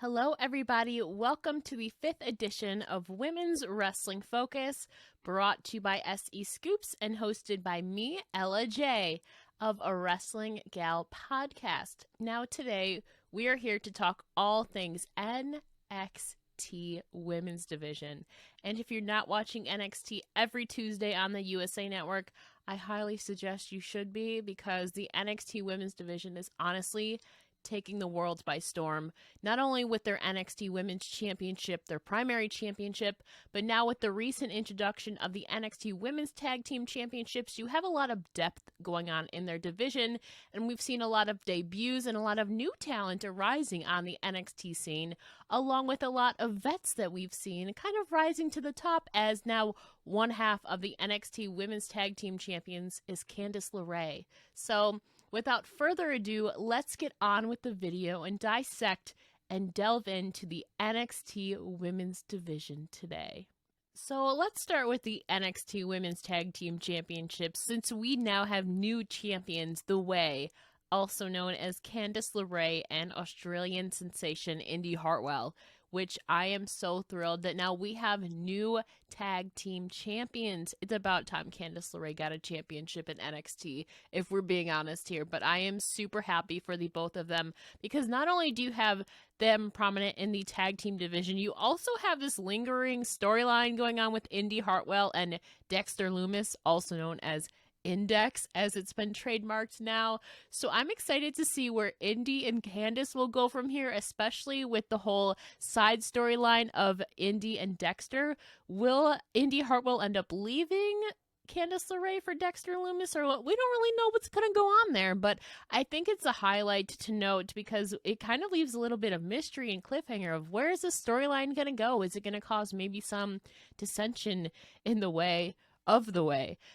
Hello, everybody. Welcome to the 5th edition of Women's Wrestling Focus, brought to you by SEScoops and hosted by me, Ella J, of a Wrestling Gal podcast. Now, today, we are here to talk all things NXT Women's Division. And if you're not watching NXT every Tuesday on the USA Network, I highly suggest you should be, because the NXT Women's Division is honestly taking the world by storm, not only with their NXT Women's Championship, their primary championship, but now with the recent introduction of the NXT Women's Tag Team Championships. You have a lot of depth going on in their division, and we've seen a lot of debuts and a lot of new talent arising on the NXT scene, along with a lot of vets that we've seen kind of rising to the top, as now one half of the NXT Women's Tag Team Champions is Candice LeRae. So, without further ado, let's get on with the video and dissect and delve into the NXT Women's Division today. So let's start with the NXT Women's Tag Team Championships, since we now have new champions, The Way, also known as Candice LeRae, and Australian sensation Indy Hartwell, which I am so thrilled that now we have new tag team champions. It's about time Candice LeRae got a championship in NXT, if we're being honest here. But I am super happy for the both of them, because not only do you have them prominent in the tag team division, you also have this lingering storyline going on with Indy Hartwell and Dexter Lumis, also known as Index, as it's been trademarked now. So I'm excited to see where Indy and Candice will go from here, especially with the whole side storyline of Indy and Dexter. Will Indy Hartwell end up leaving Candice LeRae for Dexter Lumis, or what? We don't really know what's going to go on there, but I think it's a highlight to note, because it kind of leaves a little bit of mystery and cliffhanger of where is this storyline going to go. Is it going to cause maybe some dissension in the way?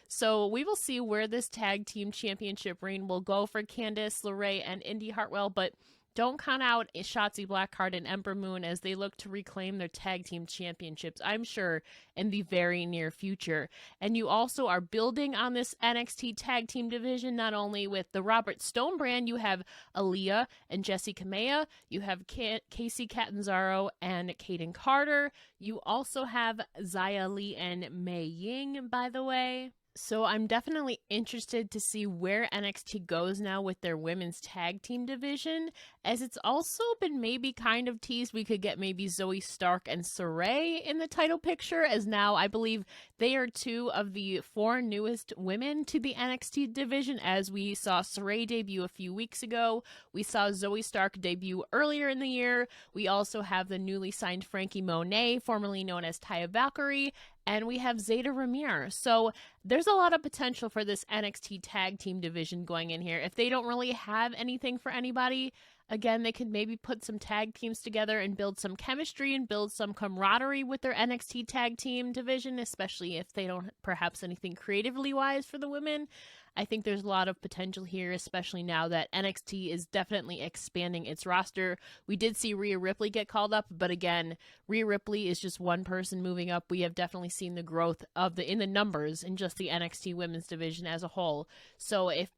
So we will see where this tag team championship reign will go for Candice LeRae and Indy Hartwell, but don't count out Shotzi Blackheart and Ember Moon as they look to reclaim their tag team championships, I'm sure, in the very near future. And you also are building on this NXT tag team division, not only with the Robert Stone brand. You have Aaliyah and Jessi Kamea. You have Casey Catanzaro and Kaden Carter. You also have Xia Li and Mei Ying, by the way. So I'm definitely interested to see where NXT goes now with their women's tag team division, as it's also been maybe kind of teased we could get maybe Zoe Stark and Sarray in the title picture, as now I believe they are two of the 4 newest women to the NXT division, as we saw Sarray debut a few weeks ago. We saw Zoe Stark debut earlier in the year. We also have the newly signed Frankie Monet, formerly known as Taya Valkyrie, and we have Zeta Ramirez. So there's a lot of potential for this NXT tag team division going in here. If they don't really have anything for anybody, again, they could maybe put some tag teams together and build some chemistry and build some camaraderie with their NXT tag team division, especially if they don't perhaps anything creatively wise for the women. I think there's a lot of potential here, especially now that NXT is definitely expanding its roster. We did see Rhea Ripley get called up, but again, Rhea Ripley is just one person moving up. We have definitely seen the growth of in the numbers in just the NXT women's division as a whole. So if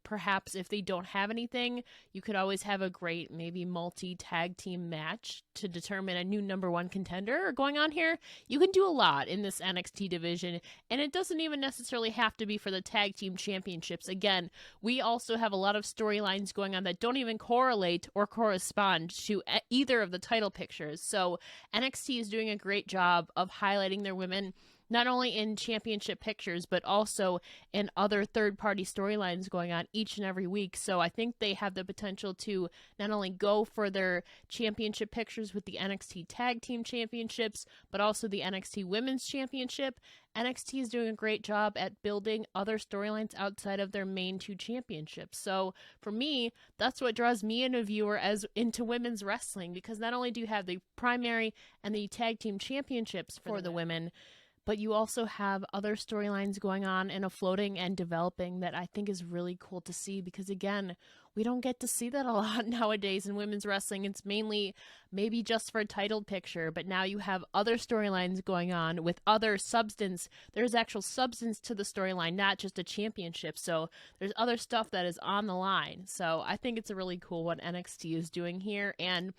they don't have anything, you could always have a great maybe multi-tag team match to determine a new number 1 contender going on here. You can do a lot in this NXT division, and it doesn't even necessarily have to be for the tag team championships. Again, we also have a lot of storylines going on that don't even correlate or correspond to either of the title pictures. So NXT is doing a great job of highlighting their women, not only in championship pictures, but also in other third-party storylines going on each and every week. So I think they have the potential to not only go for their championship pictures with the NXT Tag Team Championships, but also the NXT Women's Championship. NXT is doing a great job at building other storylines outside of their main 2 championships. So for me, that's what draws me in a viewer as into women's wrestling, because not only do you have the primary and the tag team championships for the women, but you also have other storylines going on and floating and developing that I think is really cool to see, because again, we don't get to see that a lot nowadays in women's wrestling. It's mainly maybe just for a title picture, but now you have other storylines going on with other substance. There's actual substance to the storyline, not just a championship. So there's other stuff that is on the line. So I think it's a really cool what NXT is doing here. And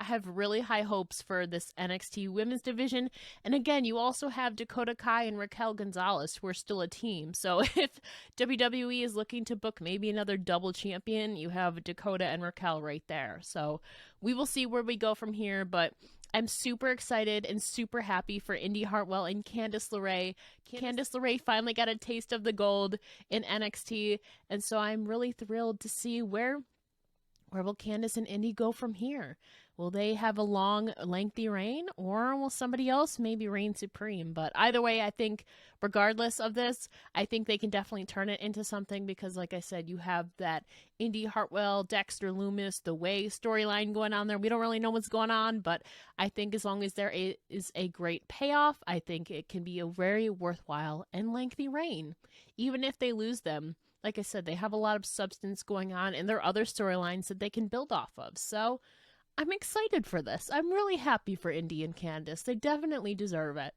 I have really high hopes for this NXT Women's Division. And again, you also have Dakota Kai and Raquel Gonzalez, who are still a team. So if WWE is looking to book maybe another double champion, you have Dakota and Raquel right there. So we will see where we go from here, but I'm super excited and super happy for Indy Hartwell and Candice LeRae. Candice LeRae finally got a taste of the gold in NXT, and so I'm really thrilled to see where will Candice and Indy go from here. Will they have a long, lengthy reign, or will somebody else maybe reign supreme? But either way, I think regardless of this, I think they can definitely turn it into something because, like I said, you have that Indy Hartwell, Dexter Lumis, The Way storyline going on there. We don't really know what's going on, but I think as long as there is a great payoff, I think it can be a very worthwhile and lengthy reign, even if they lose them. Like I said, they have a lot of substance going on, and there are other storylines that they can build off of. So I'm excited for this. I'm really happy for Indy and Candice. They definitely deserve it.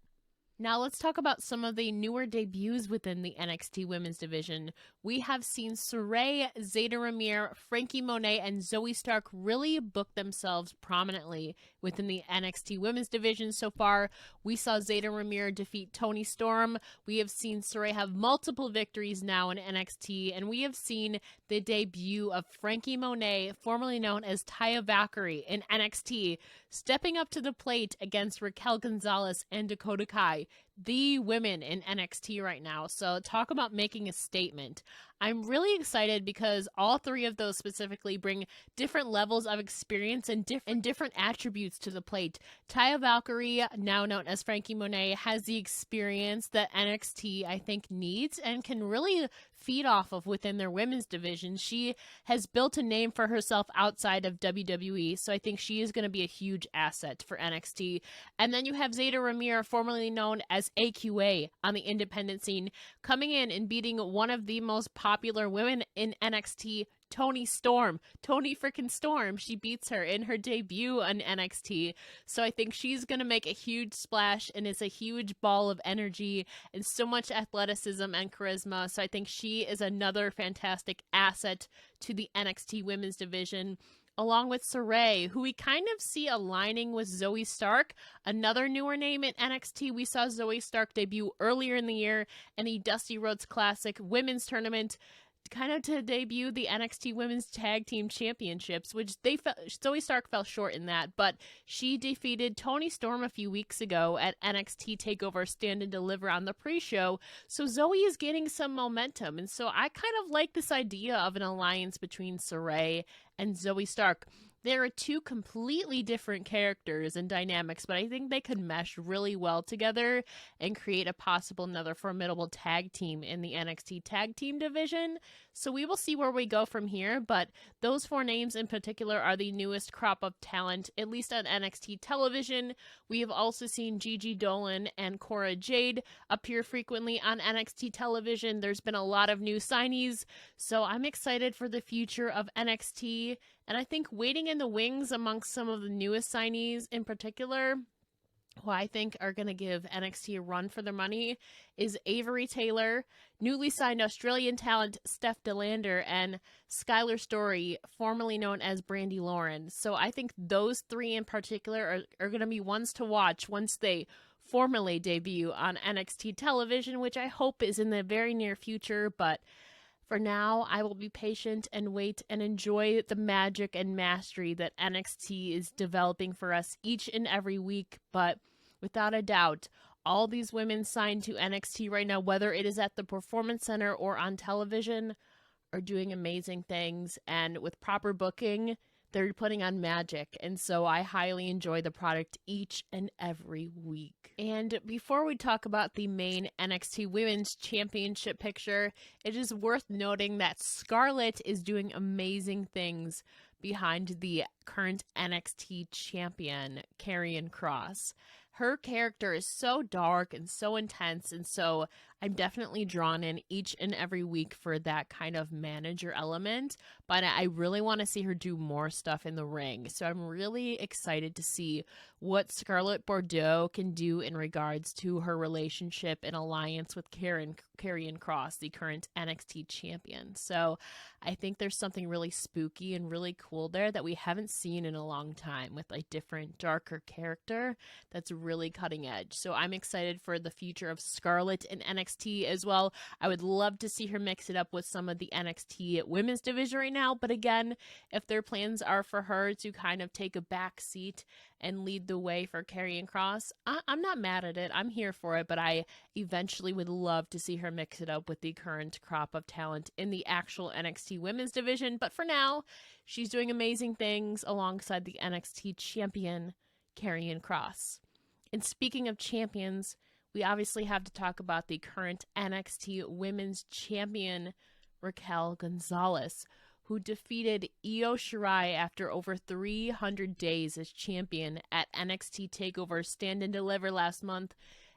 Now let's talk about some of the newer debuts within the NXT Women's Division. We have seen Sarray, Zayda Ramir, Frankie Monet, and Zoe Stark really book themselves prominently within the NXT Women's Division so far. We saw Zayda Ramir defeat Toni Storm. We have seen Sarray have multiple victories now in NXT, and we have seen the debut of Frankie Monet, formerly known as Taya Valkyrie, in NXT, stepping up to the plate against Raquel Gonzalez and Dakota Kai, the women in NXT right now. So talk about making a statement. I'm really excited because all three of those specifically bring different levels of experience and different attributes to the plate. Taya Valkyrie, now known as Frankie Monet, has the experience that NXT, I think, needs and can really feed off of within their women's division. She has built a name for herself outside of WWE, so I think she is going to be a huge asset for NXT. And then you have Zayda Ramir, formerly known as AQA on the independent scene, coming in and beating one of the most popular women in NXT, Toni Storm. Toni freaking Storm. She beats her in her debut on NXT. So I think she's going to make a huge splash and is a huge ball of energy and so much athleticism and charisma. So I think she is another fantastic asset to the NXT Women's Division, along with Sarray, who we kind of see aligning with Zoe Stark, another newer name in NXT. We saw Zoe Stark debut earlier in the year in the Dusty Rhodes Classic Women's Tournament, kind of to debut the NXT Women's Tag Team Championships, which Zoe Stark fell short in that, but she defeated Toni Storm a few weeks ago at NXT TakeOver Stand and Deliver on the pre-show, so Zoe is getting some momentum, and so I kind of like this idea of an alliance between Sarray and Zoe Stark. There are two completely different characters and dynamics, but I think they could mesh really well together and create a possible another formidable tag team in the NXT tag team division. So we will see where we go from here, but those four names in particular are the newest crop of talent, at least on NXT television. We have also seen Gigi Dolan and Cora Jade appear frequently on NXT television. There's been a lot of new signees, so I'm excited for the future of NXT. And I think waiting in the wings amongst some of the newest signees in particular, who I think are going to give NXT a run for their money, is Avery Taylor, newly signed Australian talent Steph DeLander, and Skylar Story, formerly known as Brandy Lauren. So I think those three in particular are going to be ones to watch once they formally debut on NXT television, which I hope is in the very near future, but for now, I will be patient and wait and enjoy the magic and mastery that NXT is developing for us each and every week. But without a doubt, all these women signed to NXT right now, whether it is at the Performance Center or on television, are doing amazing things. And with proper booking, they're putting on magic, and so I highly enjoy the product each and every week. And before we talk about the main NXT Women's Championship picture, it is worth noting that Scarlett is doing amazing things behind the current NXT champion, Karrion Kross. her character is so dark and so intense, and so I'm definitely drawn in each and every week for that kind of manager element, but I really want to see her do more stuff in the ring. So I'm really excited to see what Scarlett Bordeaux can do in regards to her relationship and alliance with Karrion Kross, the current NXT champion. So I think there's something really spooky and really cool there that we haven't seen in a long time, with a different, darker character that's really cutting edge. So I'm excited for the future of Scarlett in NXT as well. I would love to see her mix it up with some of the NXT women's division right now, but again, if their plans are for her to kind of take a back seat and lead the way for Karrion Kross, I'm not mad at it. I'm here for it, but I eventually would love to see her mix it up with the current crop of talent in the actual NXT women's division. But for now, she's doing amazing things alongside the NXT champion, Karrion Kross. And speaking of champions, we obviously have to talk about the current NXT Women's Champion, Raquel Gonzalez, who defeated Io Shirai after over 300 days as champion at NXT TakeOver Stand and Deliver last month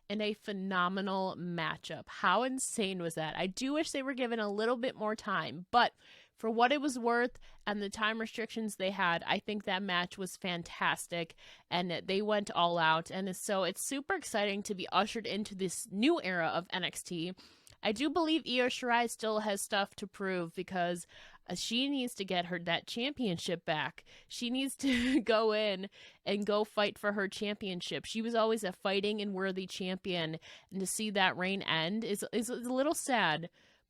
in a phenomenal matchup. How insane was that? I do wish they were given a little bit more time, but for what it was worth and the time restrictions they had, I think that match was fantastic and they went all out. And so it's super exciting to be ushered into this new era of NXT. I do believe Io Shirai still has stuff to prove because she needs to get that championship back. She needs to go in and go fight for her championship. She was always a fighting and worthy champion, and to see that reign end is a little sad.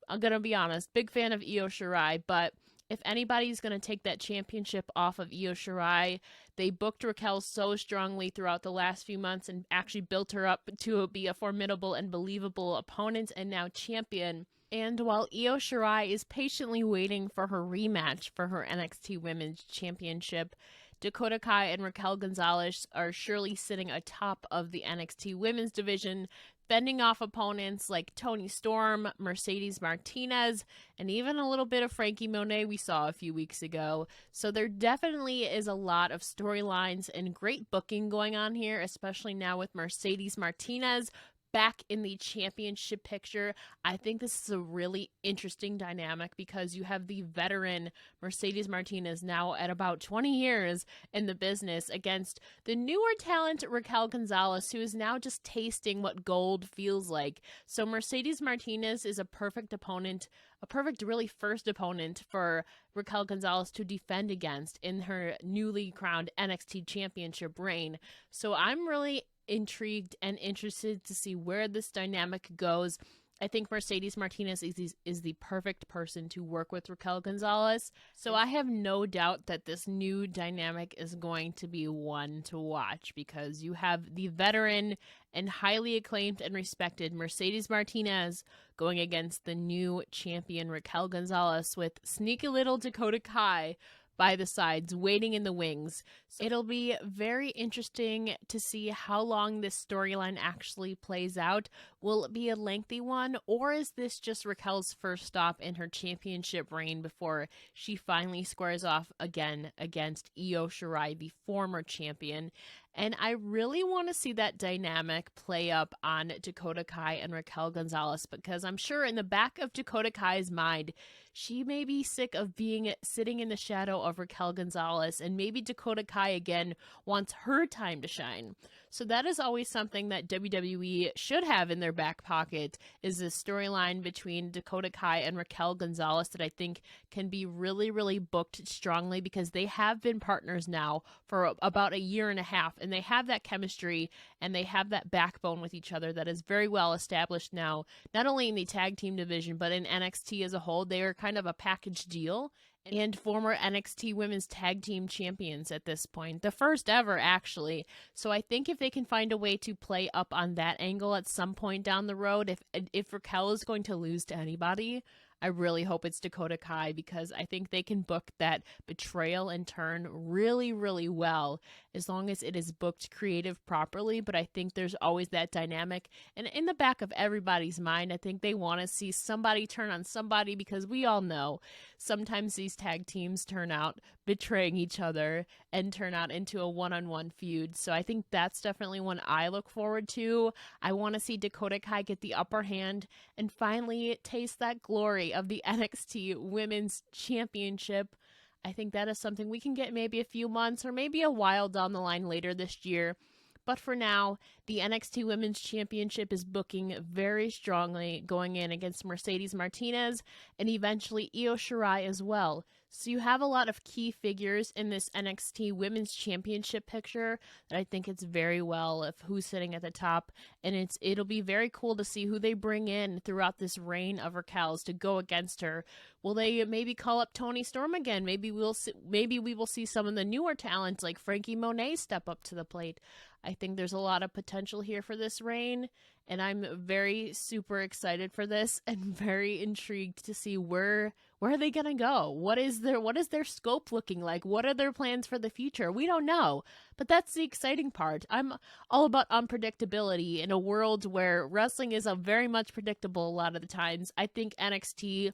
I'm going to be honest, big fan of Io Shirai, but if anybody's going to take that championship off of Io Shirai, they booked Raquel so strongly throughout the last few months and actually built her up to be a formidable and believable opponent and now champion. And while Io Shirai is patiently waiting for her rematch for her NXT Women's Championship, Dakota Kai and Raquel Gonzalez are surely sitting atop of the NXT Women's division, fending off opponents like Toni Storm, Mercedes Martinez, and even a little bit of Frankie Monet we saw a few weeks ago. So there definitely is a lot of storylines and great booking going on here, especially now with Mercedes Martinez back in the championship picture. I think this is a really interesting dynamic because you have the veteran Mercedes Martinez now at about 20 years in the business against the newer talent Raquel Gonzalez, who is now just tasting what gold feels like. So Mercedes Martinez is a perfect opponent, a perfect really first opponent for Raquel Gonzalez to defend against in her newly crowned NXT championship reign. So I'm really intrigued and interested to see where this dynamic goes. I think Mercedes Martinez is the perfect person to work with Raquel Gonzalez. So I have no doubt that this new dynamic is going to be one to watch because you have the veteran and highly acclaimed and respected Mercedes Martinez going against the new champion Raquel Gonzalez with sneaky little Dakota Kai by the sides, waiting in the wings. So it'll be very interesting to see how long this storyline actually plays out. Will it be a lengthy one, or is this just Raquel's first stop in her championship reign before she finally squares off again against Io Shirai, the former champion? And I really want to see that dynamic play up on Dakota Kai and Raquel Gonzalez because I'm sure in the back of Dakota Kai's mind, she may be sick of sitting in the shadow of Raquel Gonzalez, and maybe Dakota Kai again wants her time to shine. So that is always something that WWE should have in their back pocket, is this storyline between Dakota Kai and Raquel Gonzalez that I think can be really, really booked strongly because they have been partners now for about a year and a half, and they have that chemistry and they have that backbone with each other that is very well established now, not only in the tag team division, but in NXT as a whole. They are kind of a package deal and former NXT Women's Tag Team Champions at this point. The first ever, actually. So I think if they can find a way to play up on that angle at some point down the road, if Raquel is going to lose to anybody, I really hope it's Dakota Kai, because I think they can book that betrayal and turn really, really well as long as it is booked creative properly. But I think there's always that dynamic. And in the back of everybody's mind, I think they want to see somebody turn on somebody, because we all know sometimes these tag teams turn out betraying each other and turn out into a one-on-one feud. So I think that's definitely one I look forward to. I want to see Dakota Kai get the upper hand and finally taste that glory of the NXT Women's Championship. I think that is something we can get maybe a few months or maybe a while down the line later this year. But for now, the NXT Women's Championship is booking very strongly, going in against Mercedes Martinez and eventually Io Shirai as well. So you have a lot of key figures in this NXT Women's Championship picture that I think it's very well of who's sitting at the top, and it'll be very cool to see who they bring in throughout this reign of Raquel's to go against her. Will they maybe call up Toni Storm again? Maybe we will see some of the newer talents like Frankie Monet step up to the plate. I think there's a lot of potential here for this reign, and I'm very super excited for this and very intrigued to see where are they going to go? What is their scope looking like? What are their plans for the future? We don't know, but that's the exciting part. I'm all about unpredictability in a world where wrestling is very much predictable a lot of the times. I think NXT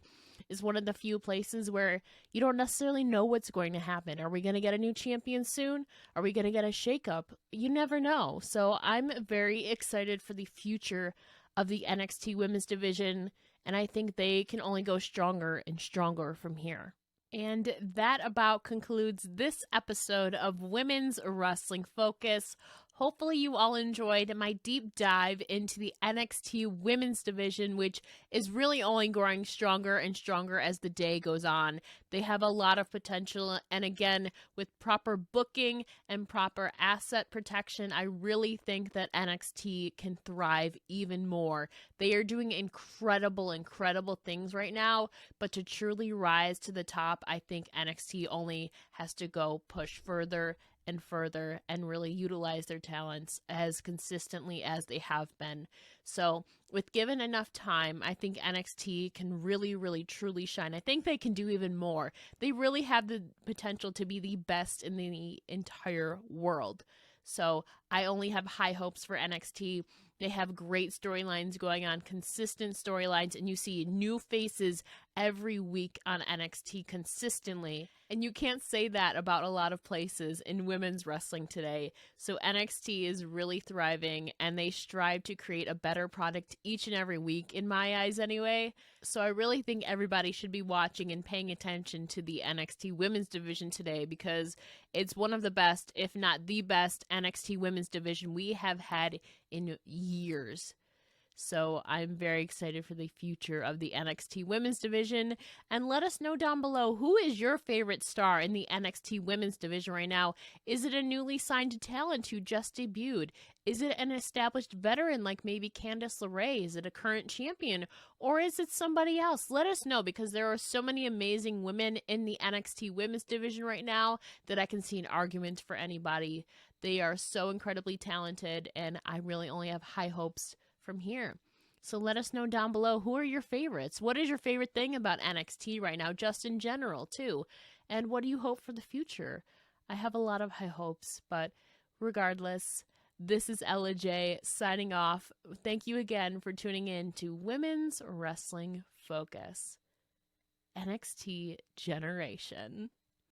is one of the few places where you don't necessarily know what's going to happen. Are we going to get a new champion soon? Are we going to get a shakeup? You never know. So I'm very excited for the future of the NXT women's division, and I think they can only go stronger and stronger from here. And that about concludes this episode of Women's Wrestling Focus. Hopefully you all enjoyed my deep dive into the NXT women's division, which is really only growing stronger and stronger as the day goes on. They have a lot of potential, and again, with proper booking and proper asset protection, I really think that NXT can thrive even more. They are doing incredible things right now, but to truly rise to the top, I think NXT only has to go push further and further and really utilize their talents as consistently as they have been. So with given enough time, I think NXT can really truly shine. I think they can do even more. They really have the potential to be the best in the entire world. So I only have high hopes for NXT. They have great storylines going on, consistent storylines, and you see new faces every week on NXT consistently. And you can't say that about a lot of places in women's wrestling today. So NXT is really thriving, and they strive to create a better product each and every week, in my eyes anyway. So I really think everybody should be watching and paying attention to the NXT women's division today, because it's one of the best, if not the best, NXT women's division we have had in years. So I'm very excited for the future of the NXT women's division. And let us know down below, who is your favorite star in the NXT women's division right now? Is it a newly signed talent who just debuted? Is it an established veteran like maybe Candice LeRae? Is it a current champion? Or is it somebody else? Let us know, because there are so many amazing women in the NXT women's division right now that I can see an argument for anybody. They are so incredibly talented, and I really only have high hopes from here. So let us know down below, who are your favorites? What is your favorite thing about NXT right now, just in general too? And what do you hope for the future? I have a lot of high hopes, but regardless, this is Ella J signing off. Thank you again for tuning in to Women's Wrestling Focus. NXT Generation.